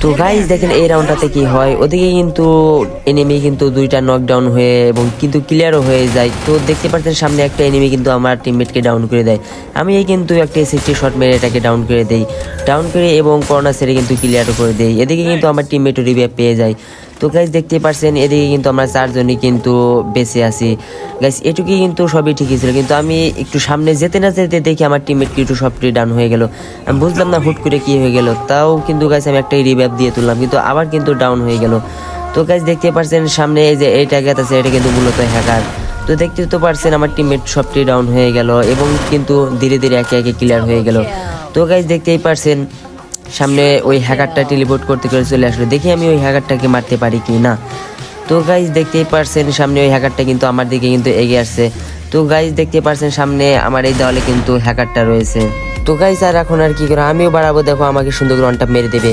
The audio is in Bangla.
তো গাইস দেখেন এই রাউন্ডটাতে কি হয়, ওদিকে কিন্তু এনিমি কিন্তু দুইটা নকডাউন হয়ে এবং কিন্তু ক্লিয়ারও হয়ে যায়। তো দেখতে পাচ্ছেন সামনে একটা এনিমি কিন্তু আমার টিমমেটকে ডাউন করে দেয়। আমি কিন্তু একটা 60 শট মেরে এটাকে ডাউন করে দেই, ডাউন করে এবং কর্নার সেরে কিন্তু ক্লিয়ারও করে দেই। এদিকে কিন্তু আমার টিমমেটও রিভাইভ পেয়ে যায়। তো গাইস দেখতে পাচ্ছেন এদিকে কিন্তু আমরা চারজনই কিন্তু বেঁচে আছি। গাইস এটুকুই কিন্তু সবই ঠিকই ছিল, কিন্তু আমি একটু সামনে যেতে না যেতে দেখি আমার টিমমেট কিন্তু সবটি ডাউন হয়ে গেল। আমি বুঝলাম না হুট করে কি হয়ে গেল, তাও কিন্তু গাইস আমি একটাই রিভাইভ দিয়ে তুললাম, কিন্তু আবার কিন্তু ডাউন হয়ে গেল। তো গাইস দেখতে পাচ্ছেন সামনে এই যে এইটা গেট আছে, এটা কিন্তু মূলত হ্যাকার। তো দেখতে তো পারছেন আমার টিমমেট সবটি ডাউন হয়ে গেল এবং কিন্তু ধীরে ধীরে একে একে ক্লিয়ার হয়ে গেল। তো গাইস দেখতেই পারছেন সামনে ওই হ্যাকারটা টেলিপোর্ট করতে করে চলে আসলো, দেখি আমি ওই হ্যাকারটাকে মারতে পারি কি না। তো গাইস দেখতেই পারছেন সামনে ওই হ্যাকারটা কিন্তু আমার দিকে কিন্তু এগিয়ে আসছে। তো গাইস দেখতে পারছেন সামনে আমার এই দেওয়ালে কিন্তু হ্যাকারটা রয়েছে। তো গাইস আর এখন আর কি করে, আমিও বাড়াবো, দেখো আমাকে সুন্দর করে ওয়ান ট্যাপ মেরে দেবে।